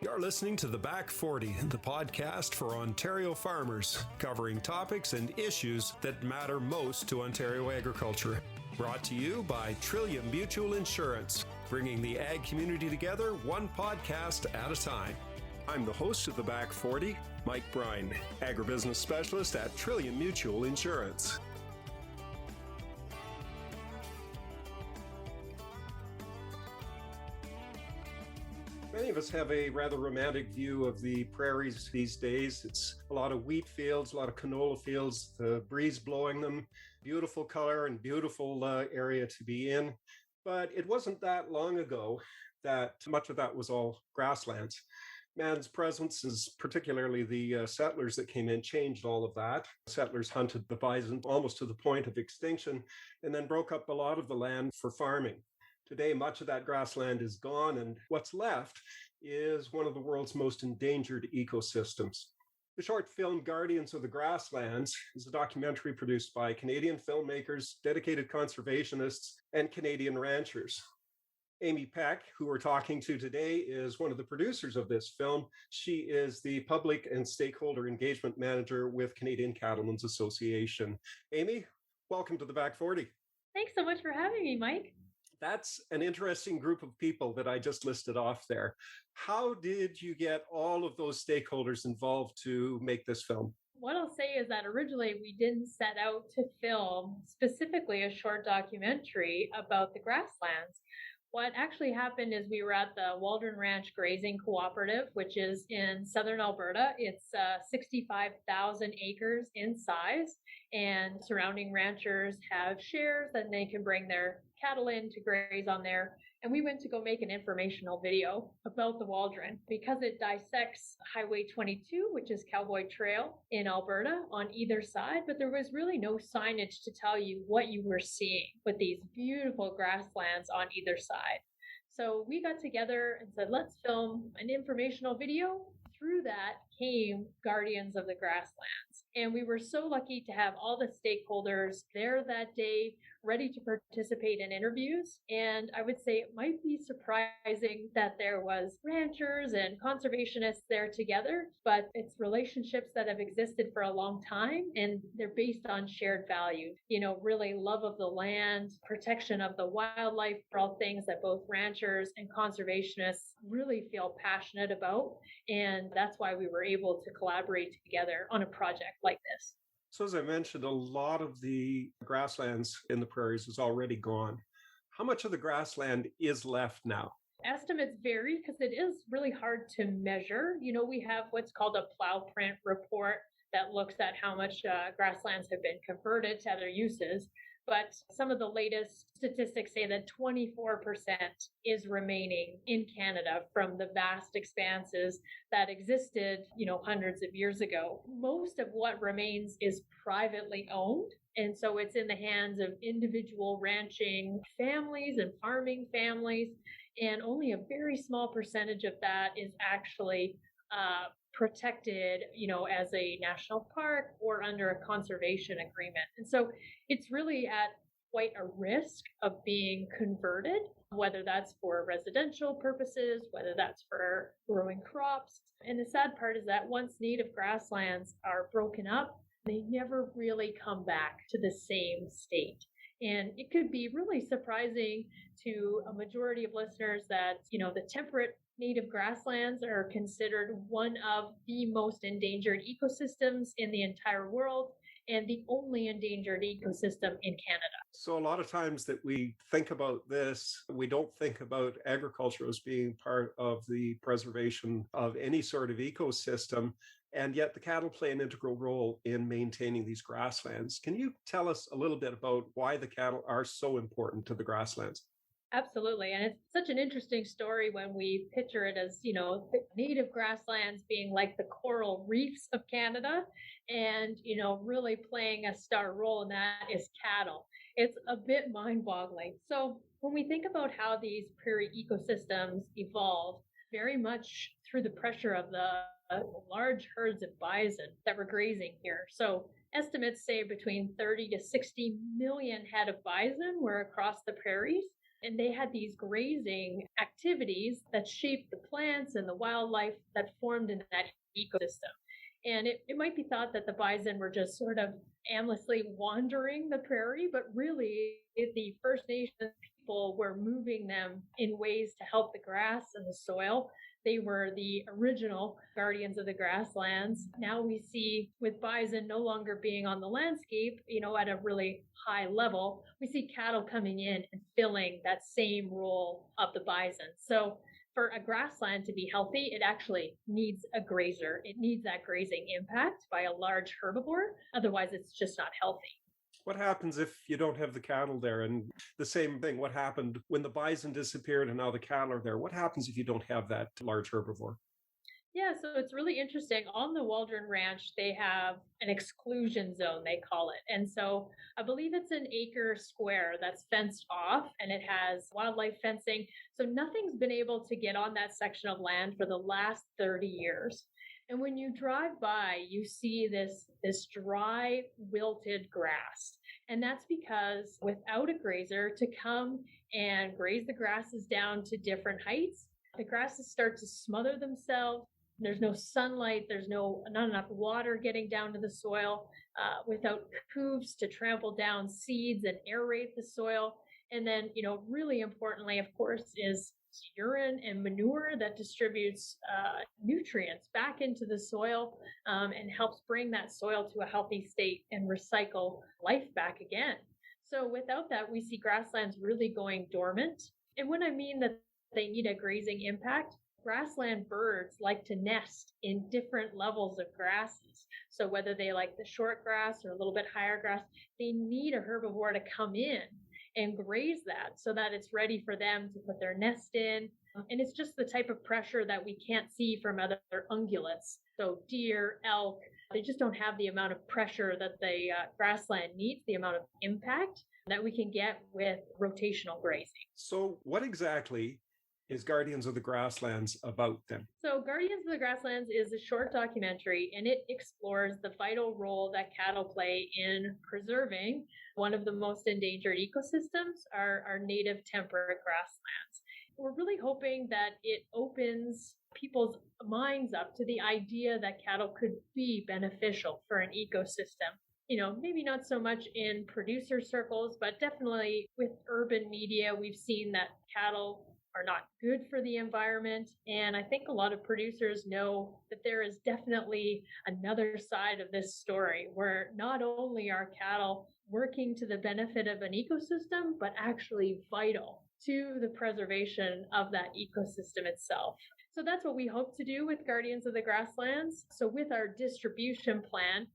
You're listening to The Back 40, the podcast for Ontario farmers, covering topics and issues that matter most to Ontario agriculture. Brought to you by Trillium Mutual Insurance, bringing the ag community together one podcast at a time. I'm the host of The Back 40, Mike Bryan, agribusiness specialist at Trillium Mutual Insurance. Many of us have a rather romantic view of the prairies these days. It's a lot of wheat fields, a lot of canola fields, the breeze blowing them, beautiful color and beautiful area to be in. But it wasn't that long ago that much of that was all grasslands. Man's presence, particularly the settlers that came in, changed all of that. Settlers hunted the bison almost to the point of extinction and then broke up a lot of the land for farming. Today, much of that grassland is gone, and what's left is one of the world's most endangered ecosystems. The short film Guardians of the Grasslands is a documentary produced by Canadian filmmakers, dedicated conservationists, and Canadian ranchers. Amie Peck, who we're talking to today, is one of the producers of this film. She is the Public and Stakeholder Engagement Manager with Canadian Cattlemen's Association. Amie, welcome to the Back 40. Thanks so much for having me, Mike. That's an interesting group of people that I just listed off there. How did you get all of those stakeholders involved to make this film? What I'll say is that originally we didn't set out to film specifically a short documentary about the grasslands. What actually happened is we were at the Waldron Ranch Grazing Cooperative, which is in southern Alberta. It's 65,000 acres in size, and surrounding ranchers have shares that they can bring their cattle in to graze on there. And we went to go make an informational video about the Waldron because it dissects Highway 22, which is Cowboy Trail in Alberta on either side, but there was really no signage to tell you what you were seeing with these beautiful grasslands on either side. So we got together and said, let's film an informational video. Through that came Guardians of the Grasslands. And we were so lucky to have all the stakeholders there that day, ready to participate in interviews. And I would say it might be surprising that there was ranchers and conservationists there together, but it's relationships that have existed for a long time, and they're based on shared values. Really love of the land, protection of the wildlife, for all things that both ranchers and conservationists really feel passionate about. And that's why we were able to collaborate together on a project like this. So as I mentioned, a lot of the grasslands in the prairies is already gone. How much of the grassland is left now? Estimates vary because it is really hard to measure. We have what's called a plow print report that looks at how much grasslands have been converted to other uses. But some of the latest statistics say that 24% is remaining in Canada from the vast expanses that existed, hundreds of years ago. Most of what remains is privately owned. And so it's in the hands of individual ranching families and farming families. And only a very small percentage of that is actually protected, as a national park or under a conservation agreement. And so it's really at quite a risk of being converted, whether that's for residential purposes, whether that's for growing crops. And the sad part is that once native grasslands are broken up, they never really come back to the same state. And it could be really surprising to a majority of listeners that, the temperate native grasslands are considered one of the most endangered ecosystems in the entire world and the only endangered ecosystem in Canada. So a lot of times that we think about this, we don't think about agriculture as being part of the preservation of any sort of ecosystem. And yet the cattle play an integral role in maintaining these grasslands. Can you tell us a little bit about why the cattle are so important to the grasslands? Absolutely. And it's such an interesting story when we picture it as, the native grasslands being like the coral reefs of Canada and, really playing a star role in that is cattle. It's a bit mind-boggling. So when we think about how these prairie ecosystems evolved, very much through the pressure of the large herds of bison that were grazing here. So estimates say between 30 to 60 million head of bison were across the prairies. And they had these grazing activities that shaped the plants and the wildlife that formed in that ecosystem. And it might be thought that the bison were just sort of aimlessly wandering the prairie, but really the First Nations people were moving them in ways to help the grass and the soil. They were the original guardians of the grasslands. Now we see with bison no longer being on the landscape, at a really high level, we see cattle coming in and filling that same role of the bison. So for a grassland to be healthy, it actually needs a grazer. It needs that grazing impact by a large herbivore. Otherwise, it's just not healthy. What happens if you don't have the cattle there? And the same thing, what happened when the bison disappeared and now the cattle are there? What happens if you don't have that large herbivore? Yeah, so it's really interesting. On the Waldron Ranch, they have an exclusion zone, they call it. And so I believe it's an acre square that's fenced off and it has wildlife fencing. So nothing's been able to get on that section of land for the last 30 years. And when you drive by, you see this dry, wilted grass. And that's because without a grazer to come and graze the grasses down to different heights, the grasses start to smother themselves. There's no sunlight. There's not enough water getting down to the soil without hooves to trample down seeds and aerate the soil. And then, really importantly, of course, is urine and manure that distributes nutrients back into the soil and helps bring that soil to a healthy state and recycle life back again. So without that, we see grasslands really going dormant. And when I mean that they need a grazing impact, grassland birds like to nest in different levels of grasses. So whether they like the short grass or a little bit higher grass, they need a herbivore to come in and graze that so that it's ready for them to put their nest in. And it's just the type of pressure that we can't see from other ungulates. So deer, elk, they just don't have the amount of pressure that the grassland needs, the amount of impact that we can get with rotational grazing. So what exactly is Guardians of the Grasslands about then? So Guardians of the Grasslands is a short documentary and it explores the vital role that cattle play in preserving one of the most endangered ecosystems, our native temperate grasslands. We're really hoping that it opens people's minds up to the idea that cattle could be beneficial for an ecosystem. Maybe not so much in producer circles, but definitely with urban media, we've seen that cattle are not good for the environment. And I think a lot of producers know that there is definitely another side of this story where not only are cattle working to the benefit of an ecosystem, but actually vital to the preservation of that ecosystem itself. So that's what we hope to do with Guardians of the Grasslands. So with our distribution plan,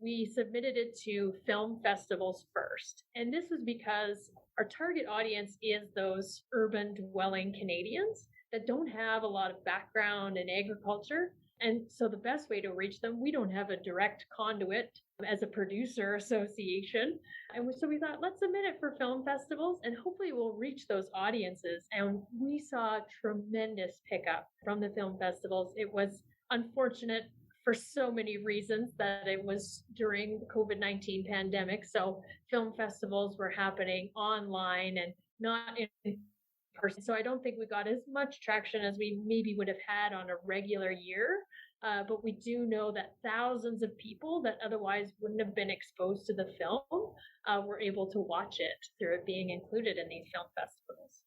we submitted it to film festivals first. And this was because our target audience is those urban dwelling Canadians that don't have a lot of background in agriculture. And so the best way to reach them, we don't have a direct conduit as a producer association. And so we thought, let's submit it for film festivals and hopefully we'll reach those audiences. And we saw tremendous pickup from the film festivals. It was unfortunate for so many reasons that it was during the COVID-19 pandemic. So film festivals were happening online and not in person. So I don't think we got as much traction as we maybe would have had on a regular year. But we do know that thousands of people that otherwise wouldn't have been exposed to the film were able to watch it through it being included in these film festivals.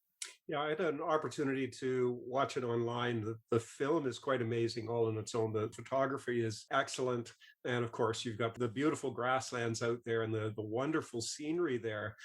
Yeah, I had an opportunity to watch it online. The film is quite amazing all on its own. The photography is excellent. And of course, you've got the beautiful grasslands out there and the wonderful scenery there.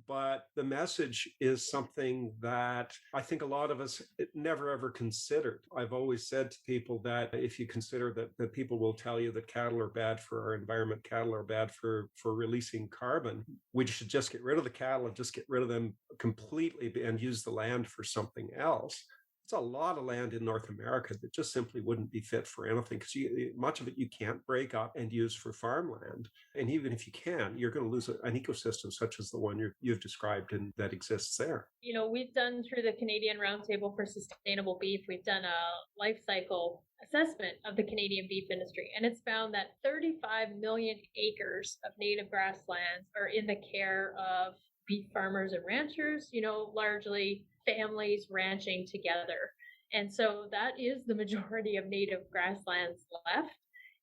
But the message is something that I think a lot of us never ever considered. I've always said to people that if you consider that people will tell you that cattle are bad for our environment, cattle are bad for releasing carbon, we should just get rid of the cattle and just get rid of them completely and use the land for something else. It's a lot of land in North America that just simply wouldn't be fit for anything because much of it you can't break up and use for farmland. And even if you can, you're going to lose an ecosystem such as the one you've described and that exists there. We've done through the Canadian Roundtable for Sustainable Beef, we've done a life cycle assessment of the Canadian beef industry, and it's found that 35 million acres of native grasslands are in the care of beef farmers and ranchers, largely families ranching together. And so that is the majority of native grasslands left.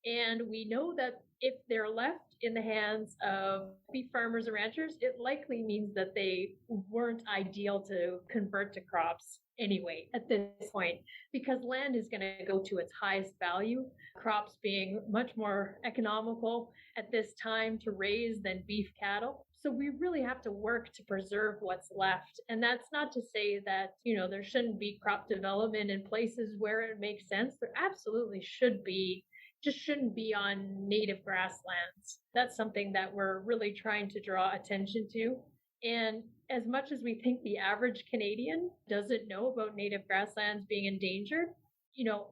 And we know that if they're left in the hands of beef farmers and ranchers, it likely means that they weren't ideal to convert to crops anyway at this point, because land is going to go to its highest value, crops being much more economical at this time to raise than beef cattle. So we really have to work to preserve what's left. And that's not to say that, there shouldn't be crop development in places where it makes sense. There absolutely should be, just shouldn't be on native grasslands. That's something that we're really trying to draw attention to. And as much as we think the average Canadian doesn't know about native grasslands being endangered,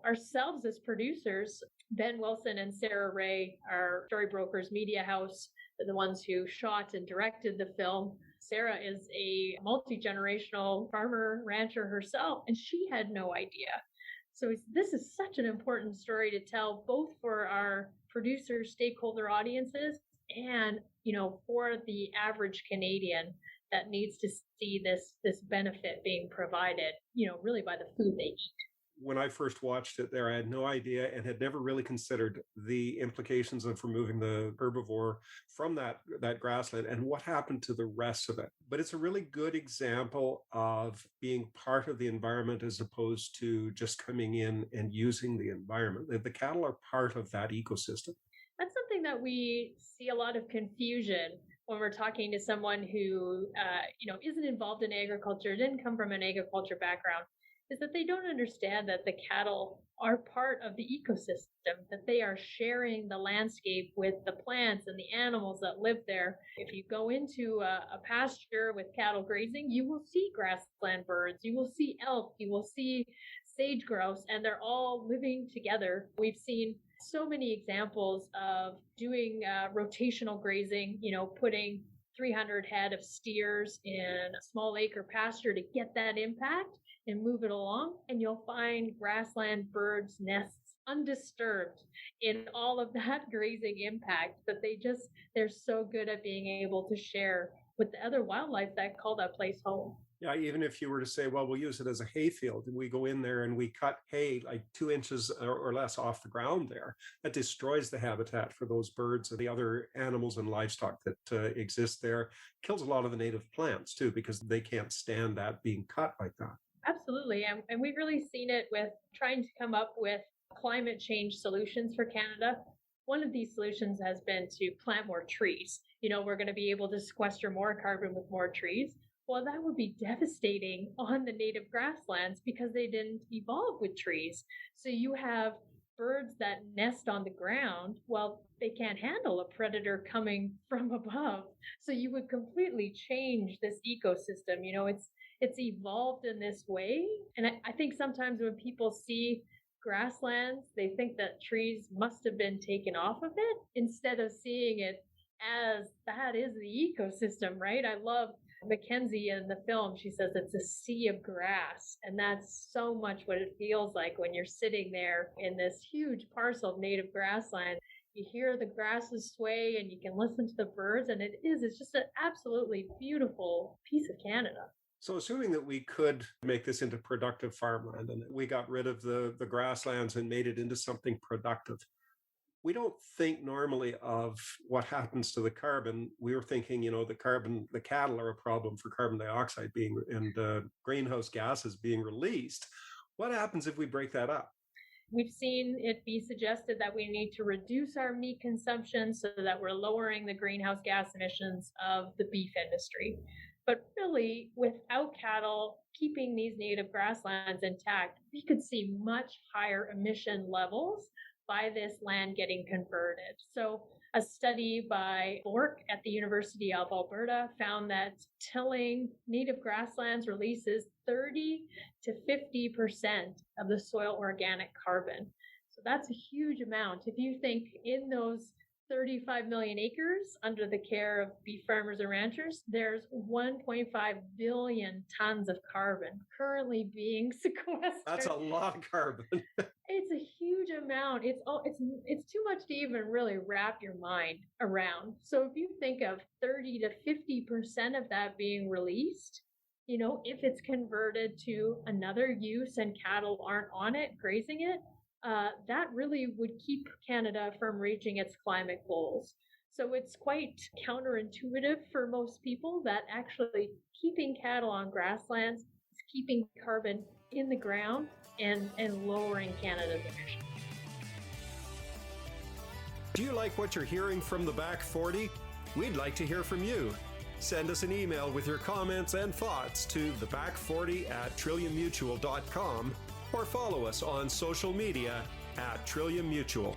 ourselves as producers, Ben Wilson and Sarah Ray, our Storybrokers Media House, are the ones who shot and directed the film. Sarah is a multi-generational farmer rancher herself, and she had no idea. So this is such an important story to tell, both for our producer stakeholder audiences and, for the average Canadian that needs to see this benefit being provided, really by the food they eat. When I first watched it there, I had no idea and had never really considered the implications of removing the herbivore from that grassland and what happened to the rest of it. But it's a really good example of being part of the environment as opposed to just coming in and using the environment. The cattle are part of that ecosystem. That's something that we see a lot of confusion when we're talking to someone who, isn't involved in agriculture, didn't come from an agriculture background, is that they don't understand that the cattle are part of the ecosystem, that they are sharing the landscape with the plants and the animals that live there. If you go into a pasture with cattle grazing, you will see grassland birds, you will see elk, you will see sage grouse, and they're all living together. We've seen so many examples of doing rotational grazing, putting 300 head of steers in a small acre pasture to get that impact and move it along, and you'll find grassland birds' nests undisturbed in all of that grazing impact, that they're so good at being able to share with the other wildlife that call that place home. Yeah, even if you were to say, well, we'll use it as a hay field, and we go in there and we cut hay like 2 inches or less off the ground there, that destroys the habitat for those birds and the other animals and livestock that exist there, kills a lot of the native plants too, because they can't stand that being cut like that. Absolutely. And we've really seen it with trying to come up with climate change solutions for Canada. One of these solutions has been to plant more trees. We're going to be able to sequester more carbon with more trees. Well, that would be devastating on the native grasslands because they didn't evolve with trees. So you have birds that nest on the ground. Well, they can't handle a predator coming from above. So you would completely change this ecosystem. It's evolved in this way. And I think sometimes when people see grasslands, they think that trees must have been taken off of it instead of seeing it as that is the ecosystem, right? I love Mackenzie in the film. She says it's a sea of grass. And that's so much what it feels like when you're sitting there in this huge parcel of native grassland. You hear the grasses sway and you can listen to the birds. And it's just an absolutely beautiful piece of Canada. So assuming that we could make this into productive farmland and we got rid of the grasslands and made it into something productive, we don't think normally of what happens to the carbon. We were thinking, the cattle are a problem for carbon dioxide being and greenhouse gases being released. What happens if we break that up? We've seen it be suggested that we need to reduce our meat consumption so that we're lowering the greenhouse gas emissions of the beef industry. But really, without cattle keeping these native grasslands intact, we could see much higher emission levels by this land getting converted. So a study by Bork at the University of Alberta found that tilling native grasslands releases 30 to 50% of the soil organic carbon. So that's a huge amount. If you think in those 35 million acres under the care of beef farmers and ranchers, there's 1.5 billion tons of carbon currently being sequestered. That's a lot of carbon. It's a huge amount. It's too much to even really wrap your mind around. So if you think of 30 to 50% of that being released, if it's converted to another use and cattle aren't on it, grazing it, that really would keep Canada from reaching its climate goals. So it's quite counterintuitive for most people that actually keeping cattle on grasslands is keeping carbon in the ground and lowering Canada's emissions. Do you like what you're hearing from the Back 40? We'd like to hear from you. Send us an email with your comments and thoughts to theback40@trilliummutual.com or follow us on social media @Trillium Mutual.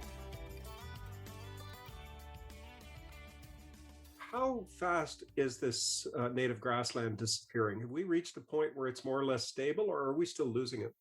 How fast is this native grassland disappearing? Have we reached a point where it's more or less stable, or are we still losing it?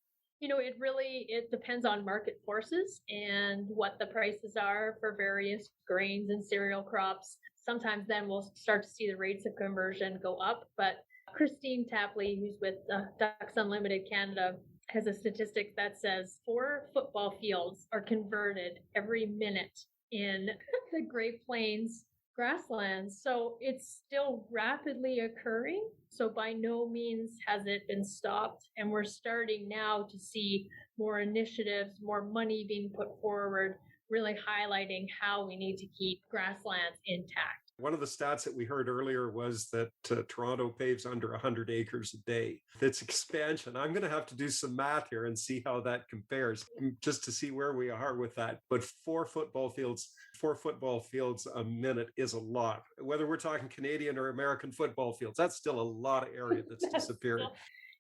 It depends on market forces and what the prices are for various grains and cereal crops. Sometimes then we'll start to see the rates of conversion go up. But Christine Tapley, who's with Ducks Unlimited Canada, has a statistic that says 4 football fields are converted every minute in the Great Plains grasslands. So it's still rapidly occurring. So by no means has it been stopped. And we're starting now to see more initiatives, more money being put forward, really highlighting how we need to keep grasslands intact. One of the stats that we heard earlier was that Toronto paves under 100 acres a day. Its expansion, I'm going to have to do some math here and see how that compares, just to see where we are with that. But 4 football fields a minute is a lot. Whether we're talking Canadian or American football fields, that's still a lot of area that's disappeared.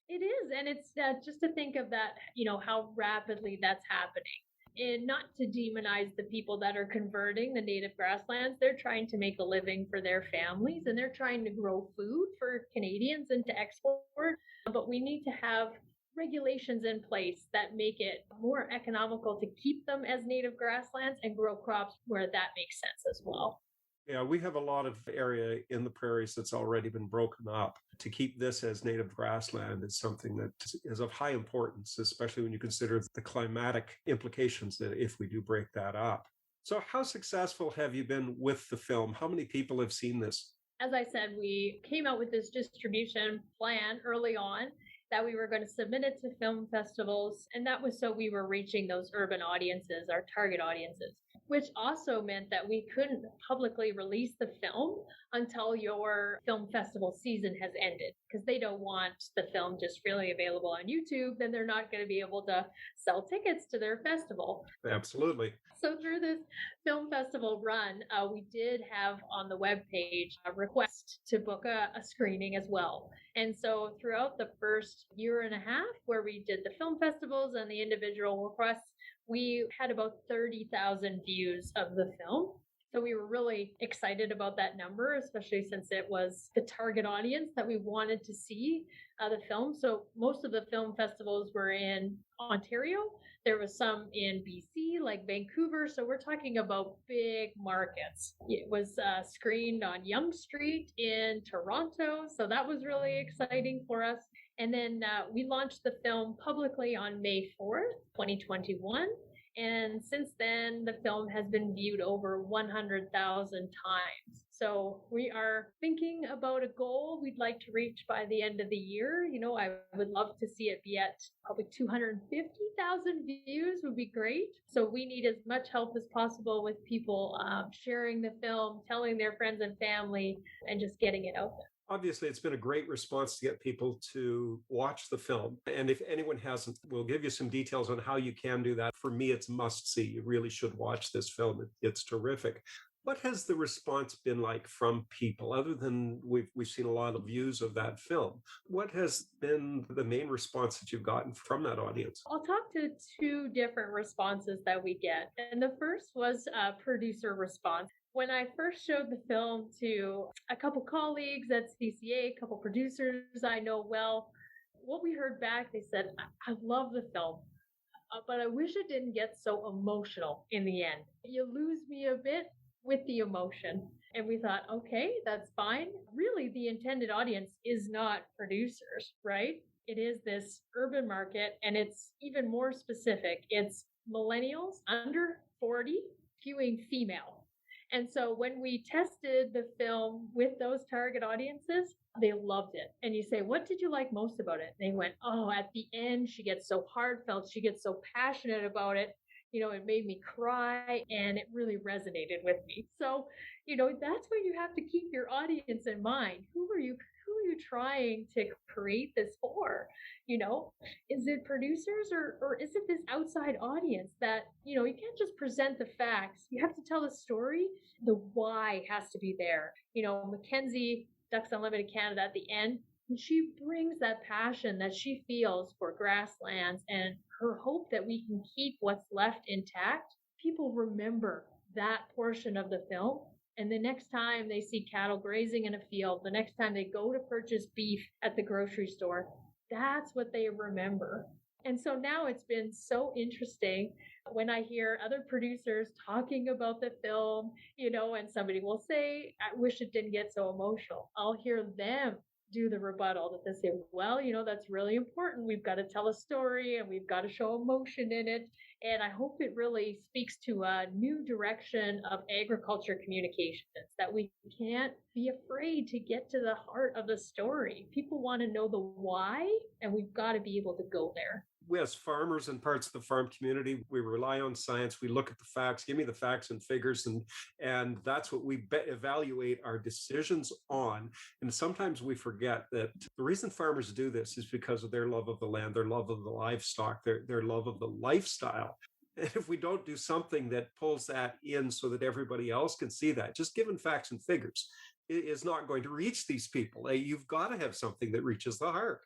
It is. And it's just to think of that, how rapidly that's happening. And not to demonize the people that are converting the native grasslands. They're trying to make a living for their families and they're trying to grow food for Canadians and to export. But we need to have regulations in place that make it more economical to keep them as native grasslands and grow crops where that makes sense as well. Yeah, we have a lot of area in the prairies that's already been broken up. To keep this as native grassland is something that is of high importance, especially when you consider the climatic implications that if we do break that up. So how successful have you been with the film? How many people have seen this? As I said, we came out with this distribution plan early on that we were going to submit it to film festivals. And that was so we were reaching those urban audiences, our target audiences, which also meant that we couldn't publicly release the film until your film festival season has ended, because they don't want the film just freely available on YouTube. Then they're not going to be able to sell tickets to their festival. Absolutely. So through this film festival run, we did have on the webpage a request to book a screening as well. And so throughout the first year and a half where we did the film festivals and the individual requests, we had about 30,000 views of the film. So we were really excited about that number, especially since it was the target audience that we wanted to see the film. So most of the film festivals were in Ontario. There was some in BC, like Vancouver. So we're talking about big markets. It was screened on Yonge Street in Toronto. So that was really exciting for us. And then we launched the film publicly on May 4th, 2021. And since then, the film has been viewed over 100,000 times. So we are thinking about a goal we'd like to reach by the end of the year. I would love to see it be at probably 250,000 views would be great. So we need as much help as possible with people sharing the film, telling their friends and family, and just getting it out there. Obviously, it's been a great response to get people to watch the film. And if anyone hasn't, we'll give you some details on how you can do that. For me, it's must see. You really should watch this film. It's terrific. What has the response been like from people, other than we've seen a lot of views of that film? What has been the main response that you've gotten from that audience? I'll talk to 2 different responses that we get. And the first was a producer response. When I first showed the film to a couple colleagues at CCA, a couple producers I know well, what we heard back, they said, I love the film, but I wish it didn't get so emotional in the end. You lose me a bit with the emotion. And we thought, okay, that's fine. Really, the intended audience is not producers, right? It is this urban market, and it's even more specific. It's millennials under 40, skewing female. And so when we tested the film with those target audiences, they loved it. And you say, what did you like most about it? They went, oh, at the end, she gets so heartfelt. She gets so passionate about it. It made me cry and it really resonated with me. So, that's why you have to keep your audience in mind. Who are you trying to create this for? Is it producers or is it this outside audience that, you can't just present the facts. You have to tell the story. The why has to be there. Mackenzie, Ducks Unlimited Canada at the end, and she brings that passion that she feels for grasslands and her hope that we can keep what's left intact. People remember that portion of the film. And the next time they see cattle grazing in a field, the next time they go to purchase beef at the grocery store, that's what they remember. And so now it's been so interesting when I hear other producers talking about the film, and somebody will say, I wish it didn't get so emotional. I'll hear them do the rebuttal that they say, well, that's really important. We've got to tell a story and we've got to show emotion in it. And I hope it really speaks to a new direction of agriculture communications, that we can't be afraid to get to the heart of the story. People want to know the why, and we've got to be able to go there. We as farmers and parts of the farm community, we rely on science. We look at the facts, give me the facts and figures, and that's what we evaluate our decisions on. And sometimes we forget that the reason farmers do this is because of their love of the land, their love of the livestock, their love of the lifestyle. And if we don't do something that pulls that in so that everybody else can see that, just given facts and figures, it is not going to reach these people. You've got to have something that reaches the heart.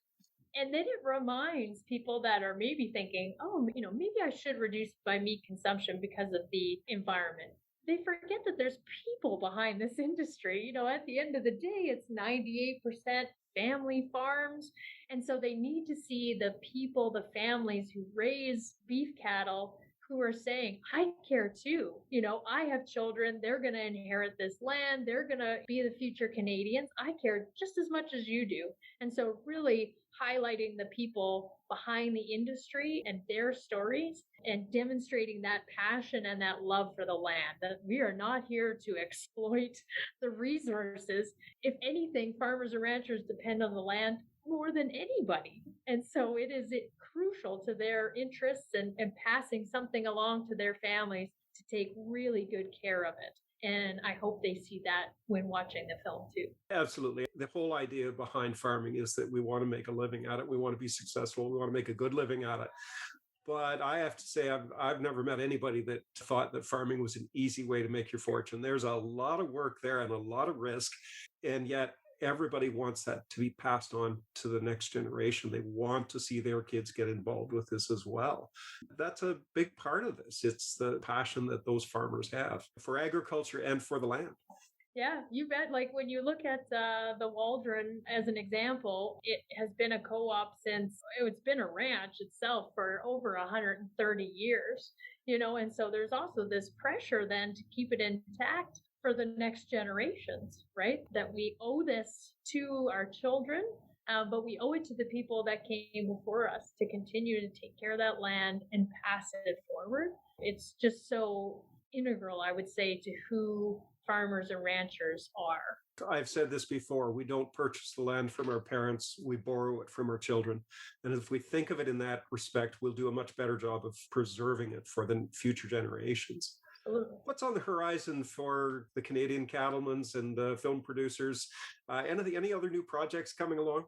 And then it reminds people that are maybe thinking, oh, maybe I should reduce my meat consumption because of the environment. They forget that there's people behind this industry. At the end of the day, it's 98% family farms. And so they need to see the people, the families who raise beef cattle, who are saying, I care too. I have children. They're going to inherit this land. They're going to be the future Canadians. I care just as much as you do. And so really highlighting the people behind the industry and their stories and demonstrating that passion and that love for the land, that we are not here to exploit the resources. If anything, farmers and ranchers depend on the land more than anybody. And so it is crucial to their interests and passing something along to their families to take really good care of it. And I hope they see that when watching the film too. Absolutely. The whole idea behind farming is that we want to make a living at it. We want to be successful. We want to make a good living at it. But I have to say, I've never met anybody that thought that farming was an easy way to make your fortune. There's a lot of work there and a lot of risk. And yet everybody wants that to be passed on to the next generation. They want to see their kids get involved with this as well. That's a big part of this. It's the passion that those farmers have for agriculture and for the land. Yeah, you bet. Like when you look at the Waldron as an example, it has been a co-op since it's been a ranch itself for over 130 years, and so there's also this pressure then to keep it intact for the next generations, right? That we owe this to our children, but we owe it to the people that came before us to continue to take care of that land and pass it forward. It's just so integral, I would say, to who farmers and ranchers are. I've said this before, we don't purchase the land from our parents, we borrow it from our children. And if we think of it in that respect, we'll do a much better job of preserving it for the future generations. Absolutely. What's on the horizon for the Canadian cattlemen and the film producers? Any other new projects coming along?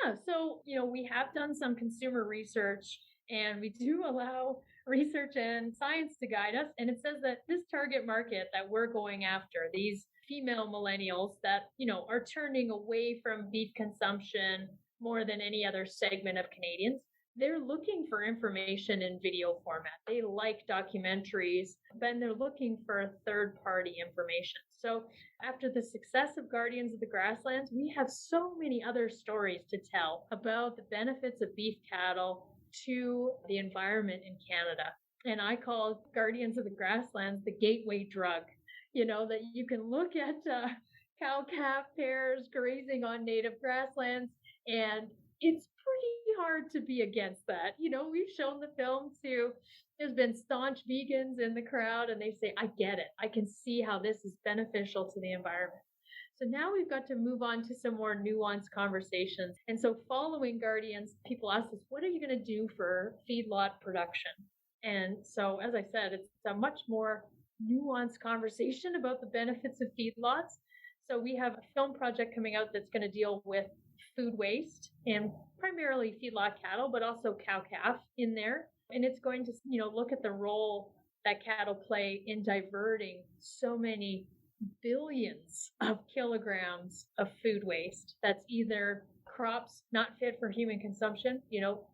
Yeah, so, we have done some consumer research and we do allow research and science to guide us. And it says that this target market that we're going after, these female millennials that, are turning away from beef consumption more than any other segment of Canadians, they're looking for information in video format. They like documentaries, but they're looking for third-party information. So after the success of Guardians of the Grasslands, we have so many other stories to tell about the benefits of beef cattle to the environment in Canada. And I call Guardians of the Grasslands the gateway drug. that you can look at cow calf pairs grazing on native grasslands, and it's pretty hard to be against that. We've shown the film to, there's been staunch vegans in the crowd, and they say, I get it. I can see how this is beneficial to the environment. So now we've got to move on to some more nuanced conversations. And so following Guardians, people ask us, what are you going to do for feedlot production? And so, as I said, it's a much more nuanced conversation about the benefits of feedlots. So we have a film project coming out that's going to deal with food waste and primarily feedlot cattle, but also cow-calf in there. And it's going to, look at the role that cattle play in diverting so many billions of kilograms of food waste that's either crops not fit for human consumption,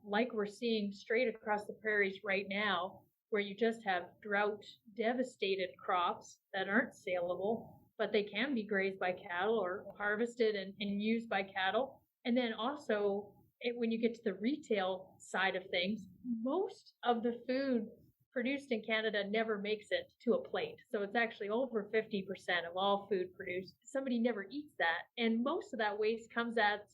like we're seeing straight across the prairies right now, where you just have drought devastated crops that aren't saleable, but they can be grazed by cattle or harvested and used by cattle. And then also, when you get to the retail side of things, most of the food produced in Canada never makes it to a plate. So it's actually over 50% of all food produced. Somebody never eats that. And most of that waste comes at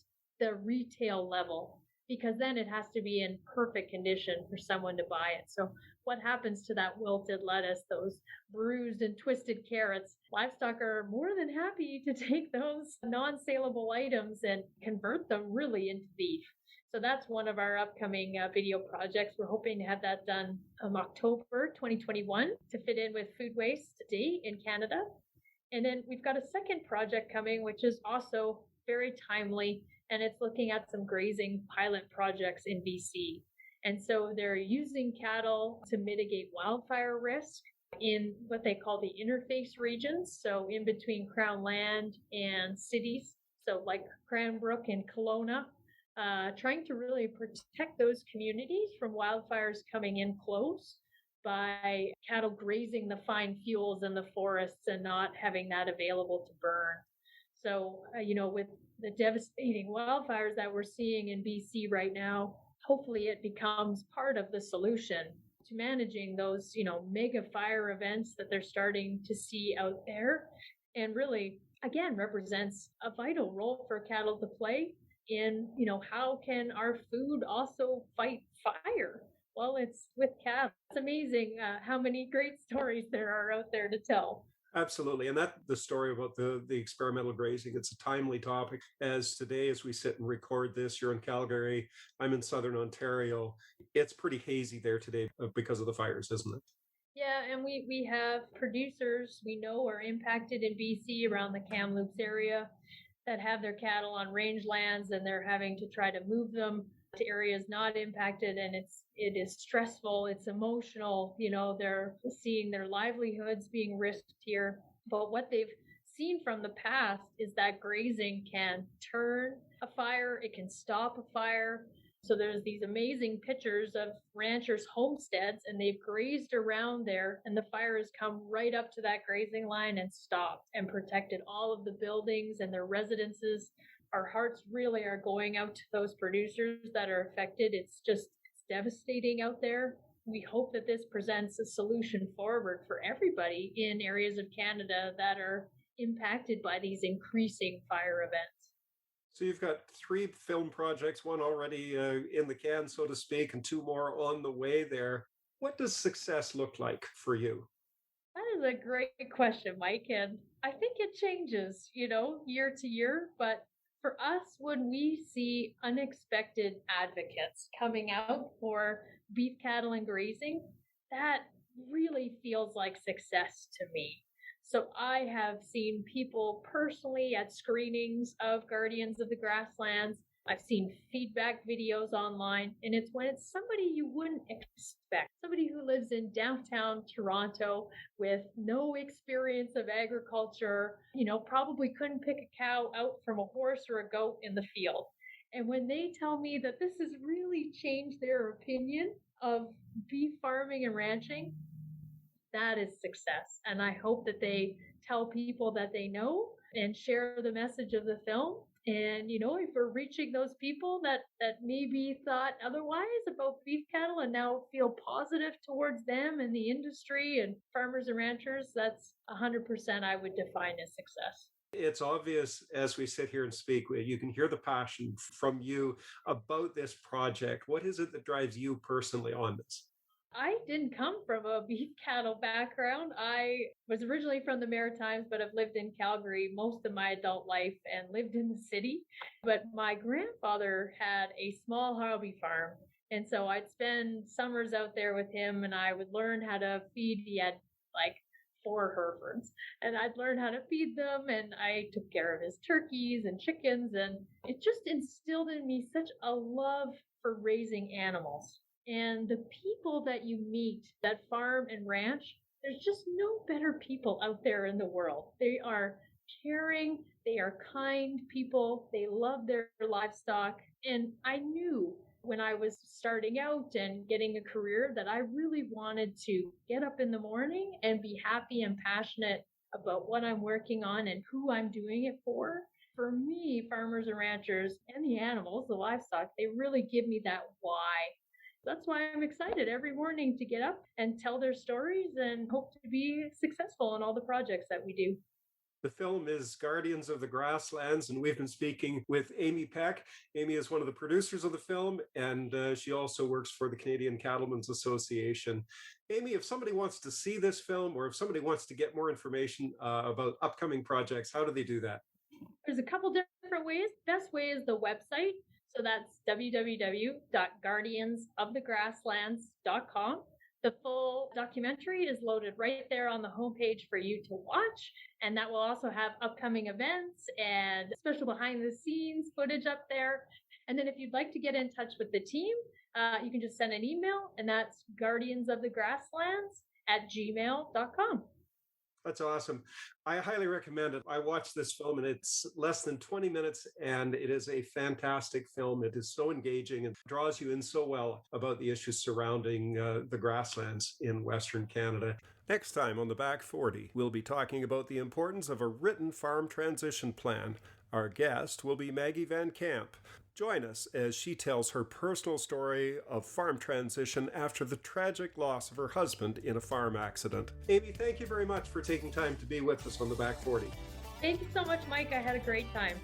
the retail level, because then it has to be in perfect condition for someone to buy it. So what happens to that wilted lettuce, those bruised and twisted carrots? Livestock are more than happy to take those non-saleable items and convert them really into beef. So that's one of our upcoming video projects. We're hoping to have that done October 2021 to fit in with Food Waste Day in Canada. And then we've got a second project coming, which is also very timely, and it's looking at some grazing pilot projects in BC. And so they're using cattle to mitigate wildfire risk in what they call the interface regions, so in between Crown land and cities, so like Cranbrook and Kelowna, trying to really protect those communities from wildfires coming in close by cattle grazing the fine fuels in the forests and not having that available to burn. So, with the devastating wildfires that we're seeing in BC right now, hopefully it becomes part of the solution to managing those, mega fire events that they're starting to see out there, and really, again, represents a vital role for cattle to play in, how can our food also fight fire? Well, it's with cattle. It's amazing how many great stories there are out there to tell. Absolutely. And that the story about the experimental grazing, it's a timely topic, as today, as we sit and record this, you're in Calgary, I'm in Southern Ontario. It's pretty hazy there today because of the fires, isn't it? Yeah, and we have producers we know are impacted in BC around the Kamloops area that have their cattle on rangelands, and they're having to try to move them to areas not impacted, and it is stressful, it's emotional, they're seeing their livelihoods being risked here. But what they've seen from the past is that grazing can turn a fire, it can stop a fire. So there's these amazing pictures of ranchers' homesteads, and they've grazed around there, and the fire has come right up to that grazing line and stopped and protected all of the buildings and their residences. Our hearts really are going out to those producers that are affected. It's devastating out there. We hope that this presents a solution forward for everybody in areas of Canada that are impacted by these increasing fire events. So you've got 3 film projects, one already in the can, so to speak, and 2 more on the way there. What does success look like for you? That is a great question, Mike. And I think it changes, year to year. But for us, when we see unexpected advocates coming out for beef cattle and grazing, that really feels like success to me. So I have seen people personally at screenings of Guardians of the Grasslands. I've seen feedback videos online, and it's when it's somebody you wouldn't expect, somebody who lives in downtown Toronto with no experience of agriculture, probably couldn't pick a cow out from a horse or a goat in the field. And when they tell me that this has really changed their opinion of beef farming and ranching, that is success. And I hope that they tell people that they know and share the message of the film And, if we're reaching those people that maybe thought otherwise about beef cattle and now feel positive towards them and the industry and farmers and ranchers, that's 100% I would define as success. It's obvious as we sit here and speak, you can hear the passion from you about this project. What is it that drives you personally on this? I didn't come from a beef cattle background. I was originally from the Maritimes, but I've lived in Calgary most of my adult life and lived in the city. But my grandfather had a small hobby farm. And so I'd spend summers out there with him and I would learn how to feed. He had like 4 Herefords and I'd learn how to feed them. And I took care of his turkeys and chickens. And it just instilled in me such a love for raising animals. And the people that you meet that farm and ranch, there's just no better people out there in the world. They are caring, they are kind people, they love their livestock. And I knew when I was starting out and getting a career that I really wanted to get up in the morning and be happy and passionate about what I'm working on and who I'm doing it for. For me, farmers and ranchers and the animals, the livestock, they really give me that why. That's why I'm excited every morning to get up and tell their stories and hope to be successful in all the projects that we do. The film is Guardians of the Grasslands, and we've been speaking with Amie Peck. Amie is one of the producers of the film, and she also works for the Canadian Cattlemen's Association. Amie, if somebody wants to see this film or if somebody wants to get more information about upcoming projects, how do they do that? There's a couple different ways. Best way is the website. So that's www.guardiansofthegrasslands.com. The full documentary is loaded right there on the homepage for you to watch. And that will also have upcoming events and special behind the scenes footage up there. And then if you'd like to get in touch with the team, you can just send an email, and that's guardiansofthegrasslands@gmail.com. That's awesome. I highly recommend it. I watched this film and it's less than 20 minutes and it is a fantastic film. It is so engaging and draws you in so well about the issues surrounding the grasslands in Western Canada. Next time on the Back 40, we'll be talking about the importance of a written farm transition plan. Our guest will be Maggie Van Camp. Join us as she tells her personal story of farm transition after the tragic loss of her husband in a farm accident. Amie, thank you very much for taking time to be with us on the Back 40. Thank you so much, Mike. I had a great time.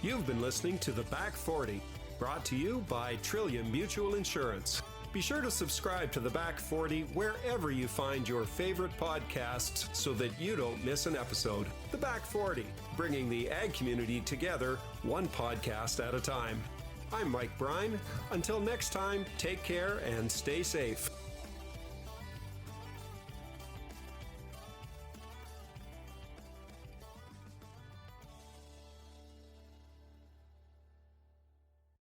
You've been listening to the Back 40, brought to you by Trillium Mutual Insurance. Be sure to subscribe to the Back 40 wherever you find your favorite podcasts so that you don't miss an episode. The Back 40, bringing the ag community together one podcast at a time. I'm Mike Brine. Until next time, take care and stay safe.